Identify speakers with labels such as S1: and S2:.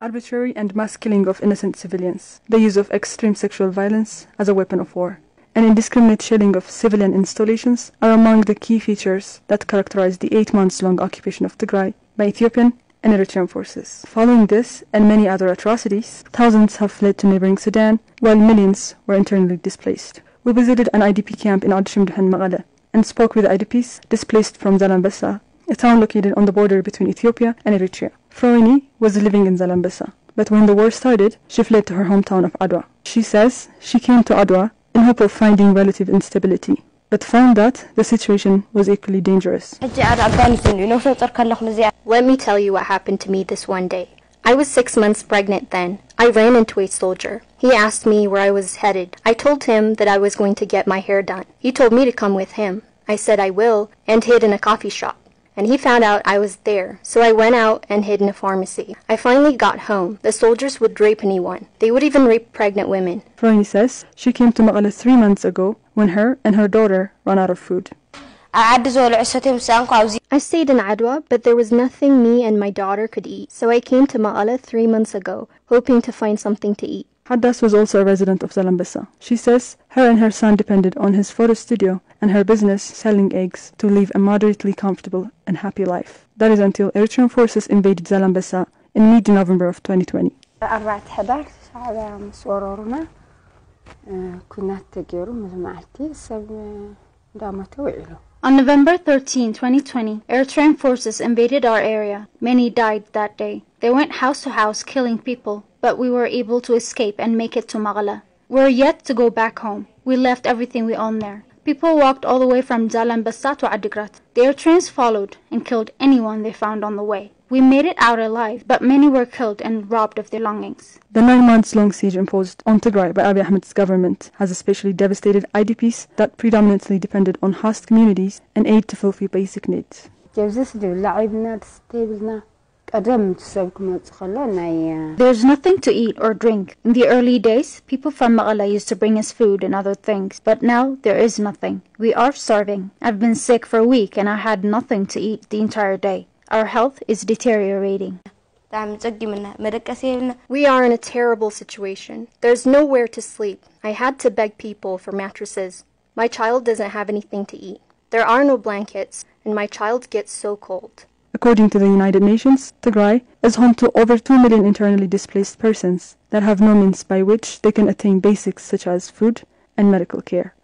S1: arbitrary and mass killing of innocent civilians, the use of extreme sexual violence as a weapon of war, and indiscriminate shelling of civilian installations are among the key features that characterize the 8 months-long occupation of Tigray by Ethiopian and Eritrean forces. Following this and many other atrocities, thousands have fled to neighboring Sudan, while millions were internally displaced. We visited an IDP camp in Adshimduhan Magale and spoke with IDPs displaced from Zalambesa, a town located on the border between Ethiopia and Eritrea. Froini was living in Zalambesa, but when the war started, she fled to her hometown of Adwa. She says she came to Adwa in hope of finding relative instability, but found that the situation was equally dangerous.
S2: Let me tell you what happened to me this one day. I was 6 months pregnant then. I ran into a soldier. He asked me where I was headed. I told him that I was going to get my hair done. He told me to come with him. I said I will, and hid in a coffee shop. And he found out I was there, so I went out and hid in a pharmacy. I finally got home. The soldiers would rape anyone. They would even rape pregnant women.
S1: Froini says she came to Magale 3 months ago when her and her daughter ran out of food.
S2: I stayed in Adwa, but there was nothing me and my daughter could eat. So I came to Magale 3 months ago, hoping to find something to eat.
S1: Haddas was also a resident of Zalambesa. She says her and her son depended on his photo studio and her business selling eggs to live a moderately comfortable and happy life. That is until Eritrean forces invaded Zalambesa in mid-November of 2020.
S3: On November 13, 2020, Eritrean forces invaded our area. Many died that day. They went house to house killing people, but we were able to escape and make it to Magala. We're yet to go back home. We left everything we own there. People walked all the way from Zalambesa to Adigrat. The Eritreans followed and killed anyone they found on the way. We made it out alive, but many were killed and robbed of their belongings.
S1: The 9 months-long siege imposed on Tigray by Abiy Ahmed's government has especially devastated IDPs that predominantly depended on host communities and aid to fulfill basic needs.
S3: There's nothing to eat or drink. In the early days, people from Magala used to bring us food and other things, but now there is nothing. We are starving. I've been sick for a week and I had nothing to eat the entire day. Our health is deteriorating.
S2: We are in a terrible situation. There's nowhere to sleep. I had to beg people for mattresses. My child doesn't have anything to eat. There are no blankets, and my child gets so cold.
S1: According to the United Nations, Tigray is home to over 2 million internally displaced persons that have no means by which they can attain basics such as food and medical care.